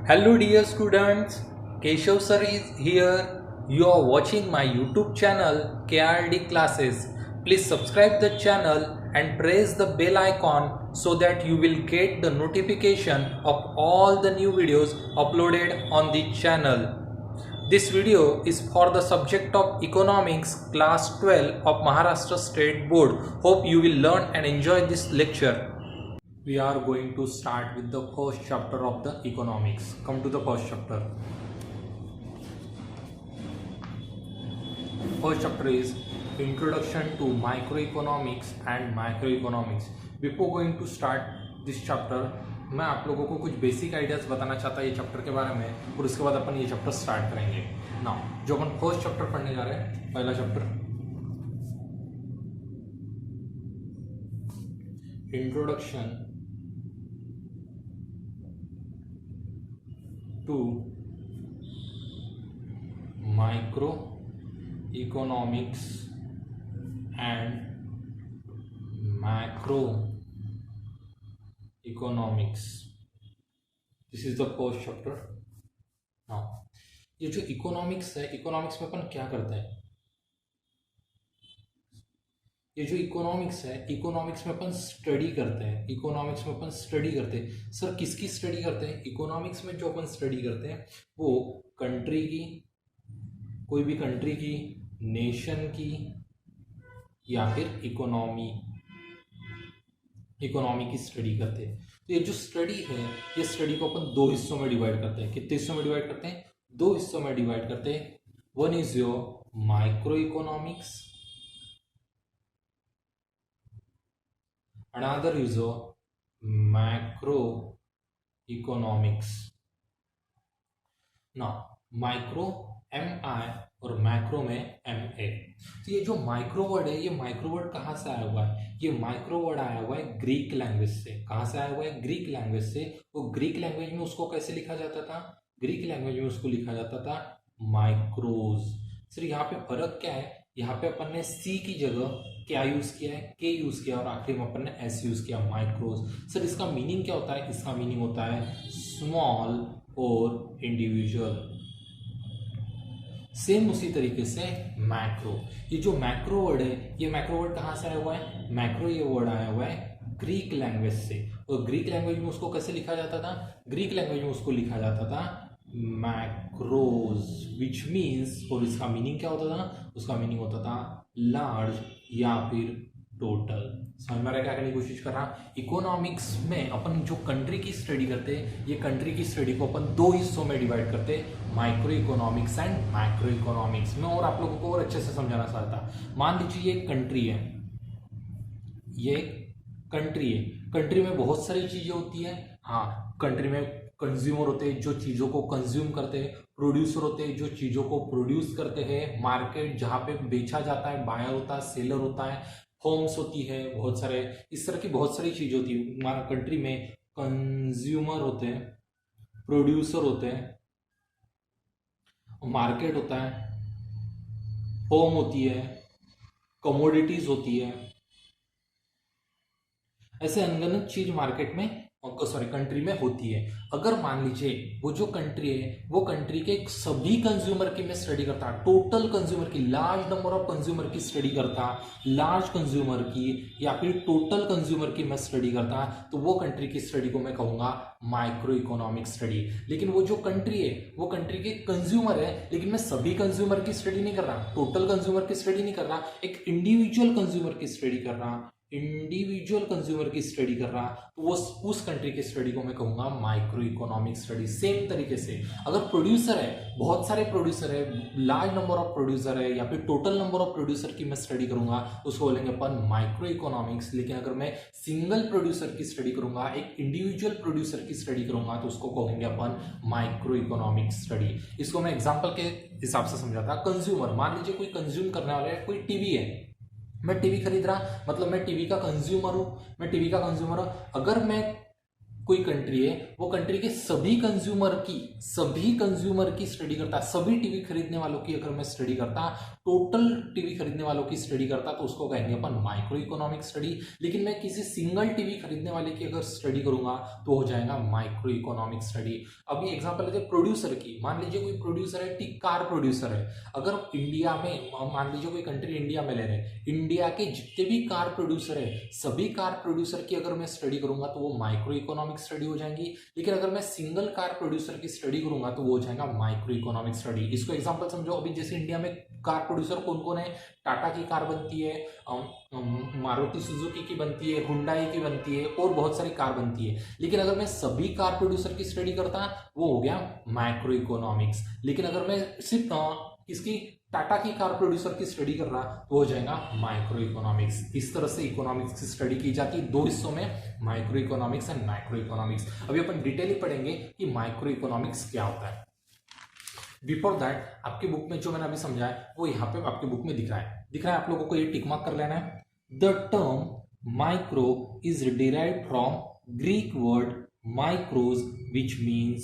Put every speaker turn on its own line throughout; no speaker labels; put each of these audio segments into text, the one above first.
Hello dear students, Keshav sir is here. You are watching my YouTube channel KRD classes. Please subscribe the channel and press the bell icon so that you will get the notification of all the new videos uploaded on the channel. This video is for the subject of Economics class 12 of Maharashtra State Board. Hope you will learn and enjoy this lecture. We are going to start with the first chapter of the economics. Come to the first chapter. First chapter is Introduction to Microeconomics and Macroeconomics. Before going to start this chapter, मैं आप लोगों को कुछ basic ideas बताना चाहता ये chapter के बारे में और उसके बाद अपन ये चैप्टर स्टार्ट करेंगे. नाउ जो अपन फर्स्ट चैप्टर पढ़ने जा रहे हैं, पहला chapter introduction to microeconomics and macroeconomics. This is the first chapter. Now, ये जो इकोनॉमिक्स है, इकोनॉमिक्स में अपन क्या करते हैं? ये जो इकोनॉमिक्स है, इकोनॉमिक्स में अपन स्टडी करते हैं. इकोनॉमिक्स में अपन स्टडी करते हैं. सर किसकी स्टडी करते हैं? इकोनॉमिक्स में जो अपन स्टडी करते हैं वो कंट्री की, कोई भी कंट्री की, नेशन की या फिर इकोनॉमी की स्टडी करते हैं. तो ये जो स्टडी है, ये स्टडी को अपन दो हिस्सों में डिवाइड करते हैं. कितने हिस्सों में डिवाइड करते हैं? दो हिस्सों में डिवाइड करते हैं. One is your micro economics, another is macroeconomics. now micro MI और मैक्रो में MA. तो ये जो माइक्रो वर्ड है, ये माइक्रो वर्ड कहाँ से आया हुआ है? ये माइक्रो वर्ड आया हुआ है ग्रीक लैंग्वेज से. कहाँ से आया हुआ है? ग्रीक लैंग्वेज से. वो ग्रीक लैंग्वेज में उसको कैसे लिखा जाता था? ग्रीक लैंग्वेज में उसको लिखा जाता था माइक्रोज. सर यहाँ पे फर्क क्या है? यहाँ पे अपन ने सी की जगह क्या यूज किया है? के यूज किया और आखिरी में अपन ने एस यूज किया, माइक्रोज. सर इसका मीनिंग क्या होता है? इसका मीनिंग होता है स्मॉल और इंडिविजुअल. सेम उसी तरीके से मैक्रो. ये जो मैक्रो वर्ड है, ये मैक्रो वर्ड कहाँ से आया हुआ है? मैक्रो ये वर्ड आया हुआ है ग्रीक लैंग्वेज से. और ग्रीक लैंग्वेज में उसको कैसे लिखा जाता था? ग्रीक लैंग्वेज में उसको लिखा जाता था मैक्रोज, विच मीन्स, और इसका मीनिंग क्या होता था? उसका मीनिंग होता था लार्ज या फिर टोटल. समझ में आ रहा है क्या करने की कोशिश कर रहा? इकोनॉमिक्स में अपन जो कंट्री की स्टडी करते हैं, ये कंट्री की स्टडी को अपन दो हिस्सों में डिवाइड करते हैं, micro economics and macro economics में. और आप लोगों को और अच्छे से समझाना चाहता. मान लीजिए ये एक कंट्री है, ये कंट्री है. कंट्री में बहुत सारी चीजें होती है. हाँ, कंट्री में कंज्यूमर होते हैं जो चीजों को कंज्यूम करते हैं, प्रोड्यूसर होते हैं जो चीजों को प्रोड्यूस करते हैं, मार्केट जहां पे बेचा जाता है, बायर होता है, सेलर होता है, होम्स होती है, बहुत सारे इस तरह की बहुत सारी चीजें होती है. कंट्री में कंज्यूमर होते हैं, प्रोड्यूसर होते हैं, मार्केट होता है, होम होती है, कमोडिटीज होती है. ऐसे अनगिनत चीज मार्केट में, कंट्री में होती है. अगर मान लीजिए वो जो कंट्री है, वो कंट्री के सभी कंज्यूमर की मैं स्टडी करता, टोटल कंज्यूमर की, लार्ज नंबर ऑफ कंज्यूमर की स्टडी करता, लार्ज कंज्यूमर की या फिर टोटल कंज्यूमर की मैं स्टडी करता, तो वो कंट्री की स्टडी को मैं कहूंगा माइक्रो इकोनॉमिक स्टडी. लेकिन वो जो कंट्री है, वो कंट्री के कंज्यूमर है, लेकिन मैं सभी कंज्यूमर की स्टडी नहीं कर रहा, टोटल कंज्यूमर की स्टडी नहीं कर रहा, एक इंडिविजुअल कंज्यूमर की स्टडी कर रहा, इंडिविजुअल कंज्यूमर की स्टडी कर रहा, तो वो उस कंट्री की स्टडी को मैं कहूंगा माइक्रो इकोनॉमिक स्टडी. सेम तरीके से अगर प्रोड्यूसर है, बहुत सारे प्रोड्यूसर है, लार्ज नंबर ऑफ प्रोड्यूसर है या फिर टोटल नंबर ऑफ प्रोड्यूसर की मैं स्टडी करूंगा, उसको बोलेंगे अपन माइक्रो इकोनॉमिक्स. लेकिन अगर मैं सिंगल प्रोड्यूसर की स्टडी करूंगा, एक इंडिविजुअल प्रोड्यूसर की स्टडी करूंगा, तो उसको कहेंगे अपन माइक्रो इकोनॉमिक स्टडी. इसको मैं एग्जाम्पल के हिसाब से समझाता. कंज्यूमर, मान लीजिए कोई कंज्यूम करने वाला है, कोई टीवी है, मैं टीवी खरीद रहा, मतलब मैं टीवी का कंज्यूमर हूं. मैं टीवी का कंज्यूमर हूं. अगर मैं कोई कंट्री है, वो कंट्री के सभी कंज्यूमर की स्टडी करता है, सभी टीवी खरीदने वालों की अगर मैं स्टडी करता, टोटल टीवी खरीदने वालों की स्टडी करता, तो उसको कहेंगे अपन माइक्रो इकोनॉमिक स्टडी। लेकिन मैं किसी सिंगल टीवी खरीदने वाले की अगर स्टडी करूंगा तो हो जाएगा माइक्रो इकोनॉमिक स्टडी। अभी एग्जांपल लेते हैं प्रोड्यूसर की। मान लीजिए कोई प्रोड्यूसर है, कार प्रोड्यूसर है, अगर इंडिया में, मान लीजिए कोई कंट्री इंडिया में ले रहे हैं, इंडिया के जितने भी कार प्रोड्यूसर है, सभी कार प्रोड्यूसर की अगर मैं स्टडी करूंगा तो वो माइक्रो इकोनॉमिक स्टडी हो जाएंगी। लेकिन अगर मैं सिंगल कार प्रोड्यूसर की स्टडी करूंगा तो वो हो जाएगा माइक्रो इकोनॉमिक स्टडी। इसको एग्जांपल समझो, अभी जैसे इंडिया में कार प्रोड्यूसर कौन कौन है, टाटा की कार बनती है, मारुति सुजुकी की बनती है, हुंडई की बनती है, और बहुत सारी कार बनती है। लेकिन अगर मैं सभी कार प्रोड्यूसर की स्टडी करता, वो हो गया माइक्रो इकोनॉमिक्स। लेकिन अगर मैं सिर्फ इसकी टाटा की कार प्रोड्यूसर की स्टडी कर रहा तो हो जाएगा माइक्रो इकोनॉमिक्स। इस तरह से इकोनॉमिक्स की स्टडी की जाती है दो हिस्सों में, micro economics and macro economics. अभी अपन डिटेल ही पढ़ेंगे कि माइक्रो इकोनॉमिक्स क्या होता है। बिफोर दैट, आपकी बुक में जो मैंने अभी समझाया वो यहाँ पे आपकी बुक में दिख रहा है, आप लोगों को ये टिक मार्क कर लेना है। The term micro is derived from Greek word माइक्रोज which means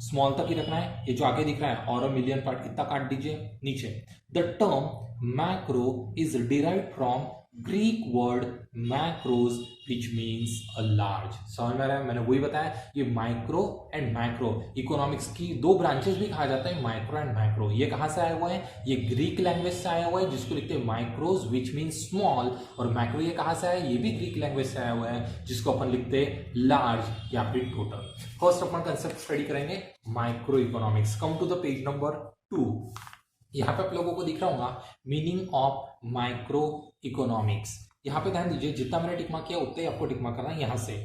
small तक ही रखना है। ये जो आगे दिख रहा है और मिलियन पार्ट, इतना काट दीजिए नीचे। The term macro is derived from Greek word macros which means a large. समझ में आ रहा है, मैंने वही बताया, ये माइक्रो एंड मैक्रो इकोनॉमिक्स की दो ब्रांचेस भी कहा जाता है, माइक्रो एंड मैक्रो। ये कहां से आया हुआ है, ये ग्रीक लैंग्वेज से आया हुआ है, जिसको लिखते हैं माइक्रोज विच मीन्स स्मॉल। और मैक्रो ये कहां से आया, ये भी ग्रीक लैंग्वेज से आया हुआ है, जिसको अपन लिखते हैं लार्ज या फिर टोटल। फर्स्ट अपन कंसेप्ट स्टडी करेंगे micro economics. Come to the page number 2। यहाँ पे आप लोगों को दिख रहा होगा मीनिंग ऑफ माइक्रो इकोनॉमिक्स। यहाँ पे ध्यान दीजिए, जितना मैंने टिक मार्क किया उतना ही आपको टिक मार्क करना है। यहाँ से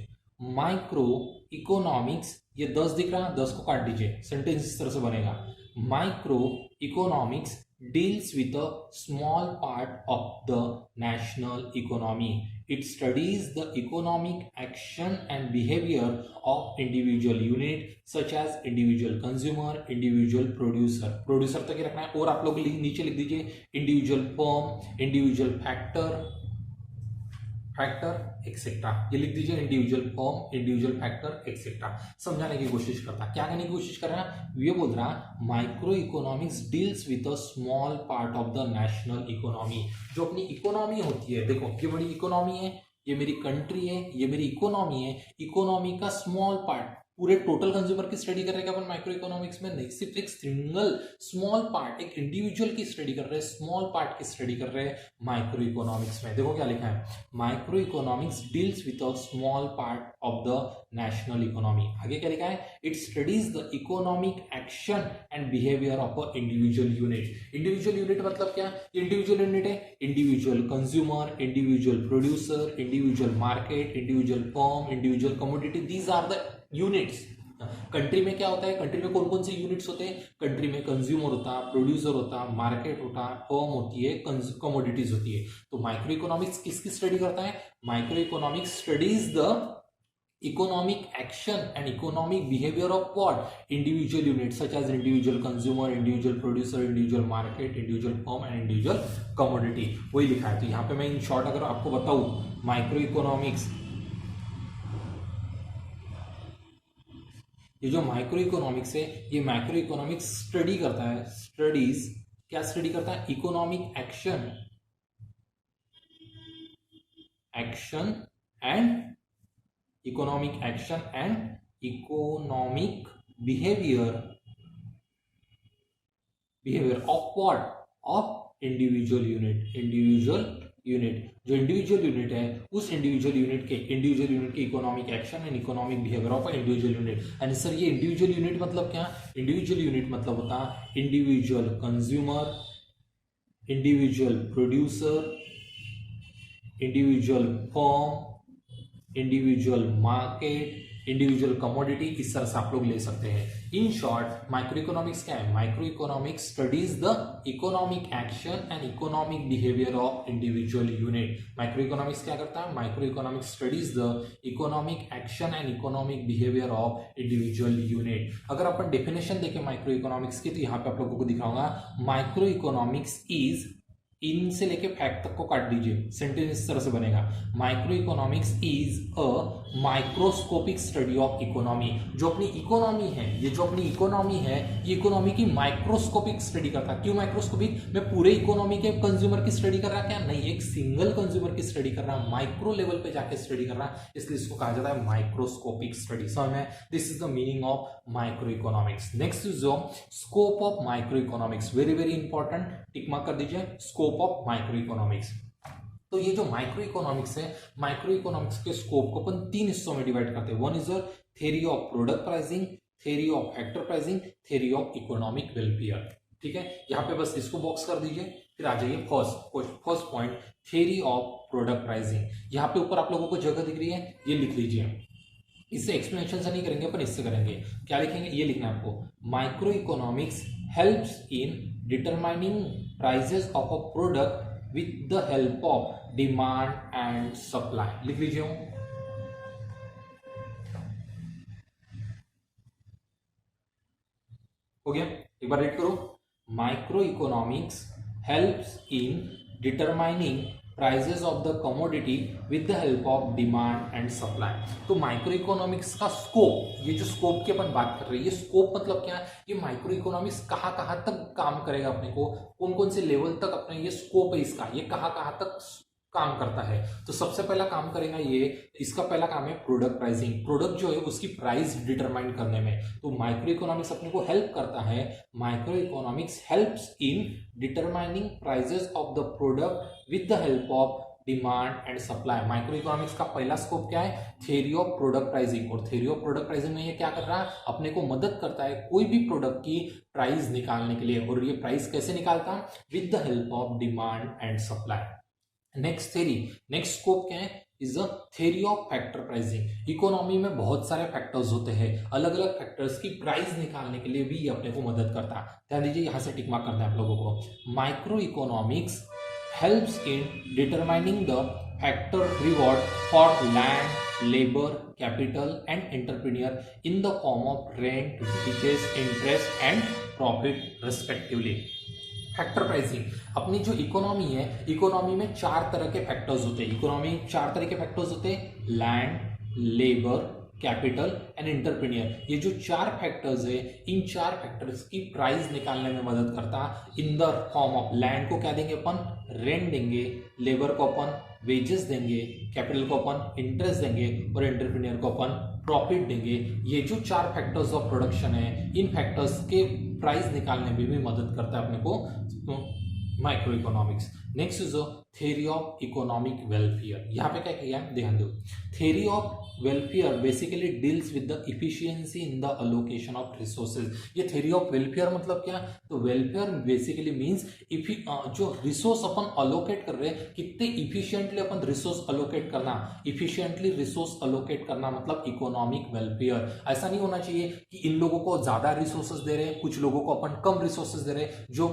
माइक्रो इकोनॉमिक्स, ये 10 दिख रहा है, 10 को काट दीजिए, सेंटेंस इस तरह से बनेगा। Micro economics deals with a small part of the national economy. It studies the economic action and behavior of individual unit such as individual consumer, individual producer. Producer तक ही रखना है, और आप लोग नीचे लिख दीजिए individual firm, individual factor etcetera. ये लिख दीजिए individual form, individual factor etcetera. समझाने की कोशिश करता, क्या करने की कोशिश कर रहा है, ये बोल रहा micro economics deals with a small part of the national economy. जो अपनी इकोनॉमी होती है, देखो ये बड़ी इकोनॉमी है, ये मेरी कंट्री है, ये मेरी इकोनॉमी है, इकोनॉमी का स्मॉल पार्ट, पूरे टोटल कंज्यूमर की स्टडी कर रहे हैं अपन माइक्रो इकोनॉमिक्स में, नहीं सिर्फ एक सिंगल स्मॉल पार्ट, एक इंडिविजुअल की स्टडी कर रहे हैं, स्मॉल पार्ट की स्टडी कर रहे हैं माइक्रो इकोनॉमिक्स में। देखो क्या लिखा है, micro economics deals with a small part of the national economy. आगे क्या लिखा है, it studies the economic action and behaviour of a individual unit. Individual unit मतलब क्या, इंडिविजुअल यूनिट है, individual consumer, individual producer, individual market, individual firm, individual commodity, these are the units. Country में क्या होता है, कंट्री में कौन कौन से यूनिट्स होते हैं, कंट्री में कंज्यूमर होता है, प्रोड्यूसर होता है, मार्केट होता है, फर्म होती है, कमोडिटीज होती है। तो माइक्रो इकोनॉमिक्स किसकी स्टडी करता है, micro economics studies the economic action and economic behavior of what, individual units such as individual consumer, individual producer, individual market, individual firm and individual commodity। वही लिखा है। तो यहाँ पे मैं इन शॉर्ट अगर आपको बताऊं, माइक्रो इकोनॉमिक्स, ये जो माइक्रो इकोनॉमिक्स है, ये माइक्रो इकोनॉमिक्स स्टडी करता है, स्टडीज क्या स्टडी करता है, economic action and economic action and economic behavior of what, of individual unit। जो इंडिविजुअल यूनिट है, उस इंडिविजुअल यूनिट के economic action and economic behaviour of individual unit. And sir ये इंडिविजुअल यूनिट मतलब क्या, इंडिविजुअल यूनिट मतलब होता है individual consumer, individual producer, individual firm, individual market, individual commodity, इस तरह से आप लोग ले सकते हैं। इन शॉर्ट माइक्रो इकोनॉमिक्स क्या है, micro economics studies the economic action and economic behaviour of individual unit. Micro economics क्या करता है, micro economics studies the economic action and economic behaviour of individual unit. अगर अपन डेफिनेशन देखें micro economics की, तो यहाँ पे आप लोगों को दिखाऊंगा, माइक्रो इकोनॉमिक्स इन से लेके फैक्ट तक को काट दीजिए, सेंटेंस इस तरह से बनेगा, micro economics is a microscopic study of economy. जो अपनी इकोनॉमी है, ये जो अपनी इकोनॉमी है, ये इकोनॉमी की माइक्रोस्कोपिक स्टडी करता है। क्यों माइक्रोस्कोपिक? मैं पूरे इकोनॉमी के कंज्यूमर की स्टडी कर रहा क्या? नहीं, एक सिंगल कंज्यूमर की स्टडी कर रहा, माइक्रो लेवल पे जाके स्टडी कर रहा, इसलिए इसको कहा जाता है माइक्रोस्कोपिक स्टडी। समझ में? This is the meaning of micro economics. Next is scope of micro economics, very very important, tick mark कर दीजिए, स्कोप ऑफ माइक्रो इकोनॉमिक्स। तो ये जो माइक्रो इकोनॉमिक्स है, माइक्रो इकोनॉमिक्स के स्कोप को अपन 3 हिस्सों में डिवाइड करते हैं। One is theory of product pricing, theory of factor pricing, theory of economic welfare. ठीक है, यहाँ पे बस इसको बॉक्स कर दीजिए, फिर आ जाइए first point, theory of product pricing. यहाँ पे ऊपर आप लोगों को जगह दिख रही है, ये लिख लीजिए। इससे एक्सप्लेनेशन से नहीं करेंगे, पर इससे करेंगे। क्या लिखेंगे? ये लिखना है आपको, micro economics helps in determining prices of a product with the help of demand and supply। लिख लीजिए। हो गया? एक बार रीड करो, micro economics helps in determining prices of the commodity with the help of demand and supply. तो micro economics का scope, ये जो स्कोप की अपन बात कर रहे हैं, ये स्कोप मतलब क्या है? ये माइक्रो इकोनॉमिक्स कहाँ कहाँ तक काम करेगा, अपने को कौन कौन से लेवल तक अपने ये स्कोप है इसका, ये कहाँ कहाँ तक काम करता है। तो सबसे पहला काम करेगा ये, इसका पहला काम है प्रोडक्ट प्राइसिंग। प्रोडक्ट जो है उसकी प्राइस डिटरमाइन करने में, तो माइक्रो इकोनॉमिक्स अपने को हेल्प करता है। Micro economics helps in determining prices of the product with the help of demand and supply. Micro economics का पहला स्कोप क्या है? Theory of product pricing. और थ्योरी ऑफ प्रोडक्ट प्राइसिंग में ये क्या कर रहा है? अपने को मदद करता है कोई भी प्रोडक्ट की प्राइस निकालने के लिए। और ये प्राइस कैसे निकालता है? With the help of demand and supply. Next theory, next scope क्या है? Is a theory of factor pricing. Economy में बहुत सारे फैक्टर्स होते हैं, अलग अलग फैक्टर्स की प्राइस निकालने के लिए भी ये अपने को मदद करता है। ध्यान दीजिए, यहां से टिक मार्क करना है आप लोगों को। Micro economics helps in determining the factor reward for land, labour, capital and entrepreneur in the form of rent, wages, interest and profit respectively. Factor pricing, अपनी जो इकोनॉमी है, इकोनॉमी में 4 तरह के फैक्टर्स होते हैं। इकोनॉमी में 4 तरह के फैक्टर्स होते हैं, land, labour, capital and entrepreneur. ये जो 4 फैक्टर्स है, इन 4 फैक्टर्स की प्राइस निकालने में मदद करता है in the form of land को क्या देंगे अपन? रेंट देंगे, लेबर को अपन वेजेस देंगे, कैपिटल को अपन इंटरेस्ट देंगे और एंटरप्रेन्योर को अपन प्रॉफिट देंगे। ये जो 4 फैक्टर्स ऑफ प्रोडक्शन है, इन फैक्टर्स के प्राइस निकालने में भी मदद करता है अपने को micro economics. Next is theory of economic welfare. यहाँ पे क्या किया है, ध्यान दो। Theory of welfare basically deals with the efficiency in the allocation of resources. ये थ्योरी ऑफ वेलफेयर मतलब क्या? तो वेलफेयर बेसिकली मींस जो रिसोर्स अपन अलोकेट कर रहे हैं, कितने इफिशिएंटली अपन रिसोर्स अलोकेट करना। इफिशिएंटली रिसोर्स अलोकेट करना मतलब इकोनॉमिक वेलफेयर। ऐसा नहीं होना चाहिए कि इन लोगों को ज्यादा रिसोर्सेज दे रहे हैं, कुछ लोगों को अपन कम रिसोर्सेज दे रहे हैं। जो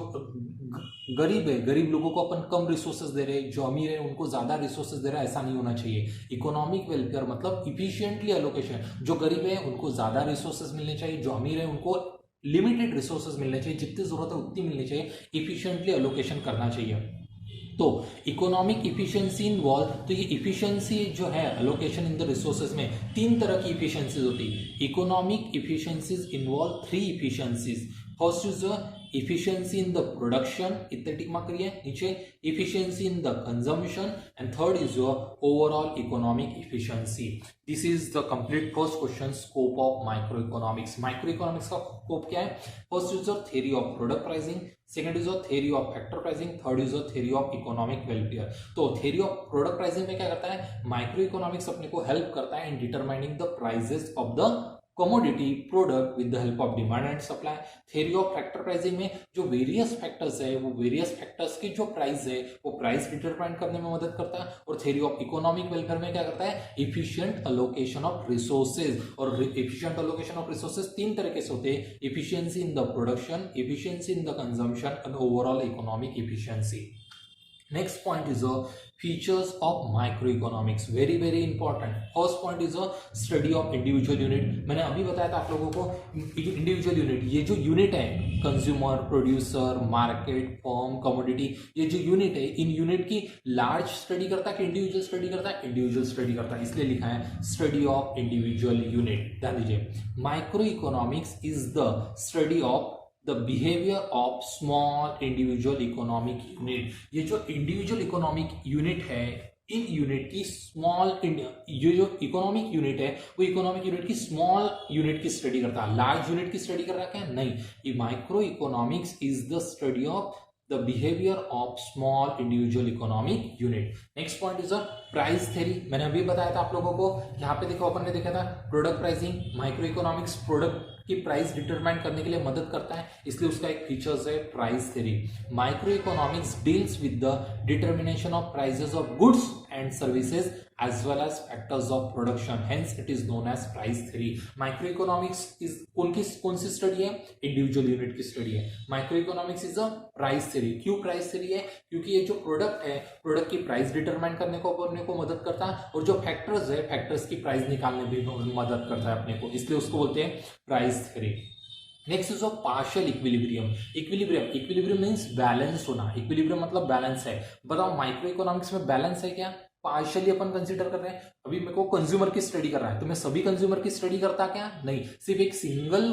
गरीब है, गरीब लोगों को अपन कम रिसोर्सेज दे रहे हैं, जो अमीर है उनको ज्यादा रिसोर्सेज दे रहे हैं, ऐसा नहीं होना चाहिए। इकोनॉमिक वेलफेयर मतलब इफिशिएंटली अलोकेशन। जो गरीब है उनको ज्यादा रिसोर्सेज मिलने चाहिए, जो अमीर है उनको लिमिटेड रिसोर्सेज मिलने चाहिए, जितनी जरूरत है उतनी मिलनी चाहिए, इफिशिएंटली अलोकेशन करना चाहिए। तो इकोनॉमिक इफिशियंसी इन्वॉल्व, तो ये इफिशियंसी जो है अलोकेशन इन द रिसोर्सेज में 3 तरह की इफिशियंसीज होती है। Economic efficiencies involve 3 efficiencies. First is efficiency in the production, इतने टिक मार्क करिए नीचे, efficiency in the consumption, and third is your overall economic efficiency. This is the complete first question, scope of microeconomics. Microeconomics का scope क्या है? First is your theory of product pricing, second is your theory of factor pricing, third is your theory of economic welfare. तो theory of product pricing में क्या करता है? Microeconomics अपने को help करता है in determining the prices of the commodity product with the help of demand and supply. Theory of factor pricing में जो वेरियस फैक्टर्स है, वो वेरियस फैक्टर्स की जो प्राइस है वो प्राइस डिटरमाइन करने में मदद करता है। और थ्योरी ऑफ इकोनॉमिक वेलफेयर में क्या करता है? Efficient allocation of resources. और इफिशिएंट अलोकेशन ऑफ रिसोर्सेज 3 तरीके से होते हैं, efficiency in the production, efficiency in the consumption and overall economic efficiency. Next point is a features of microeconomics, very very important. First point is a study of individual unit. मैंने अभी बताया था आप लोगों को इंडिविजुअल यूनिट, ये जो unit है consumer, producer, market, firm, commodity, ये जो यूनिट है इन यूनिट की लार्ज स्टडी करता है कि इंडिविजुअल स्टडी करता है? इंडिविजुअल स्टडी करता है, इसलिए लिखा है स्टडी ऑफ इंडिविजुअल यूनिट। ध्यान दीजिए, micro economics is the study of the behaviour of small individual economic unit. ये जो इंडिविजुअल इकोनॉमिक यूनिट है, इन यूनिट की स्मॉल, ये जो इकोनॉमिक यूनिट है वो इकोनॉमिक यूनिट की स्मॉल यूनिट की स्टडी करता है। लार्ज यूनिट की स्टडी कर रहा है क्या? नहीं। ये micro economics is the study of the behavior of small individual economic unit. Next point is a price theory. मैंने अभी बताया था आप लोगों को, यहाँ पे देखो अपन ने देखा था product pricing. Micro economics product की प्राइस डिटरमाइन करने के लिए मदद करता है, इसलिए उसका एक फीचर्स है price theory. Micro economics deals with the determination of prices of goods and services as well as factors of production, hence it is known as price theory. Microeconomics is कौन सी स्टडी है? Individual unit की study है। Microeconomics is a price theory. क्यों price theory है? क्योंकि ये जो product है, प्रोडक्ट की प्राइस डिटरमाइन करने को अपने को मदद करता है, और जो फैक्टर्स है, फैक्टर्स की प्राइस निकालने भी मदद करता है अपने को, इसलिए उसको बोलते हैं price theory. Next is of partial equilibrium. Equilibrium means balance होना। इक्विलिब्रियम मतलब बैलेंस है। बताओ माइक्रो इकोनॉमिक्स में बैलेंस है क्या? पार्शियली अपन कंसीडर कर रहे हैं। अभी मेरे को कंज्यूमर की स्टडी कर रहा है, तो मैं सभी कंज्यूमर की स्टडी करता क्या? नहीं, सिर्फ एक सिंगल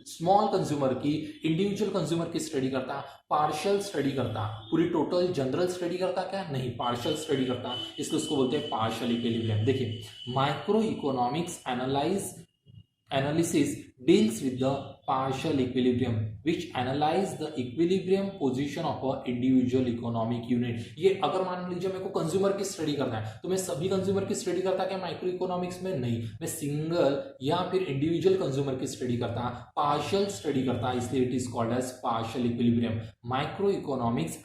स्मॉल कंज्यूमर की, इंडिविजुअल कंज्यूमर की स्टडी करता, पार्शियल स्टडी करता। पूरी टोटल जनरल स्टडी करता क्या? नहीं, पार्शियल स्टडी करता, इसलिए उसको बोलते हैं पार्शियल इक्विलिब्रियम। देखिए, micro economics analysis deals with the partial equilibrium which analyze the equilibrium position of a individual economic unit. ये अगर मान लीजिए मेरे को कंज्यूमर की स्टडी करना है, तो मैं सभी कंज्यूमर की स्टडी करता क्या माइक्रो इकोनॉमिक्स में? नहीं, मैं सिंगल या फिर इंडिविजुअल कंज्यूमर की स्टडी करता, पार्शियल स्टडी करता, इसलिए it is called as partial equilibrium. Micro economics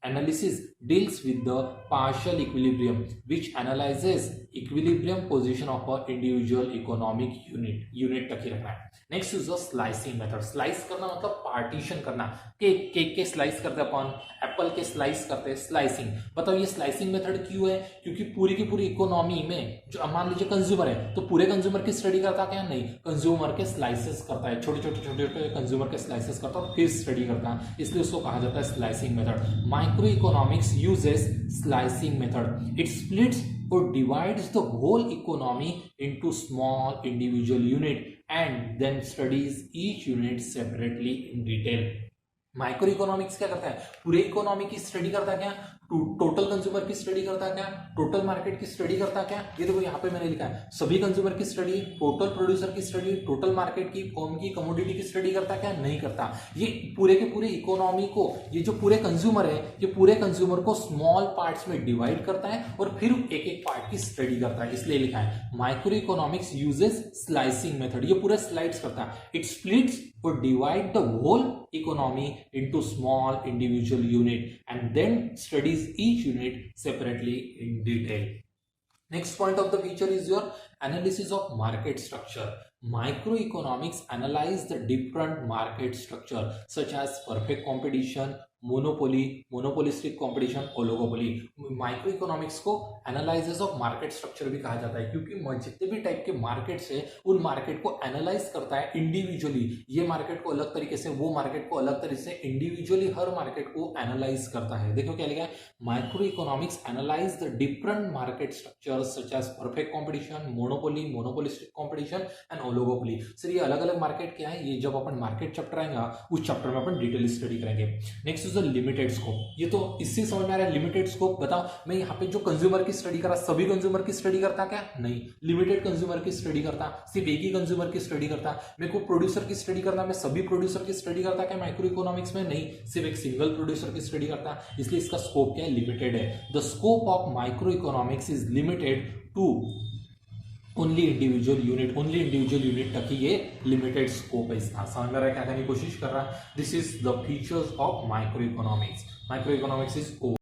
analysis deals with the partial equilibrium which analyzes equilibrium position of a individual economic unit तक ही रखना है। Next is the slicing method. Slice करना मतलब partition करना। Cake के slice करते हैं अपन, Apple के स्लाइस करते हैं, स्लाइसिंग। बताओ ये स्लाइसिंग मेथड क्यों है? क्योंकि पूरी की पूरी इकोनॉमी में जो मान लीजिए कंज्यूमर है, तो पूरे कंज्यूमर की स्टडी करता क्या? नहीं, कंज्यूमर के स्लाइसेस करता है, छोटे छोटे कंज्यूमर के स्लाइसेस करता है और फिर स्टडी करता है, इसलिए उसको कहा जाता है slicing method. Micro economics uses slicing method. It splits or divides the whole economy into small individual unit and then studies each unit separately in detail. Micro economics क्या करता है? पूरे इकोनॉमी की स्टडी करता है क्या? टोटल कंज्यूमर की study करता है क्या? टोटल मार्केट की स्टडी करता है क्या? ये देखो यहाँ पे मैंने लिखा है सभी कंज्यूमर की स्टडी, टोटल प्रोड्यूसर की स्टडी, टोटल मार्केट की, फर्म की, कमोडिटी की स्टडी करता है क्या? नहीं करता। ये पूरे के पूरे इकोनॉमी को, ये जो पूरे कंज्यूमर है, ये पूरे कंज्यूमर को स्मॉल पार्ट्स में डिवाइड करता है और फिर एक एक पार्ट की स्टडी करता है, इसलिए लिखा है micro economics uses slicing method. ये पूरे स्लाइड्स करता है। It splits or divide the whole economy into small individual unit and then studies each unit separately in detail. Next point of the feature is your analysis of market structure. Microeconomics analyze the different market structure such as perfect competition, monopoly, monopolistic competition, oligopoly. Micro economics को analysis of market structure भी कहा जाता है, क्योंकि जितने भी type के markets है उन मार्केट को एनालाइज करता है इंडिविजुअली। ये मार्केट को अलग तरीके से, वो मार्केट को अलग तरीके से, इंडिविजुअली हर मार्केट को एनालाइज करता है। देखो क्या लिखा है, micro economics analyse the different market structures such as perfect competition, monopoly, monopolistic competition and oligopoly. Sir ये अलग अलग मार्केट क्या है? ये जब अपन मार्केट चैप्टर आएगा उस चैप्टर में अपन डिटेल स्टडी करेंगे। Next limited scope. ये तो इससे समझ में आ रहा है लिमिटेड स्कोप। बताओ मैं यहाँ पे जो कंज्यूमर की स्टडी करा, सभी कंज्यूमर की स्टडी करता क्या? नहीं, लिमिटेड कंज्यूमर की स्टडी करता, सिर्फ एक ही कंज्यूमर की स्टडी करता। मेरे को प्रोड्यूसर की स्टडी करना, मैं सभी प्रोड्यूसर की स्टडी करता क्या माइक्रो इकोनॉमिक्स में? नहीं, सिर्फ एक सिंगल प्रोड्यूसर की स्टडी करता, इसलिए इसका स्कोप क्या है? लिमिटेड है। The scope of micro economics is limited to only individual unit तक ही ये लिमिटेड स्कोप है इसका। समझ में रहा है क्या करने की कोशिश कर रहा है? This is the features of micro economics. Micro economics is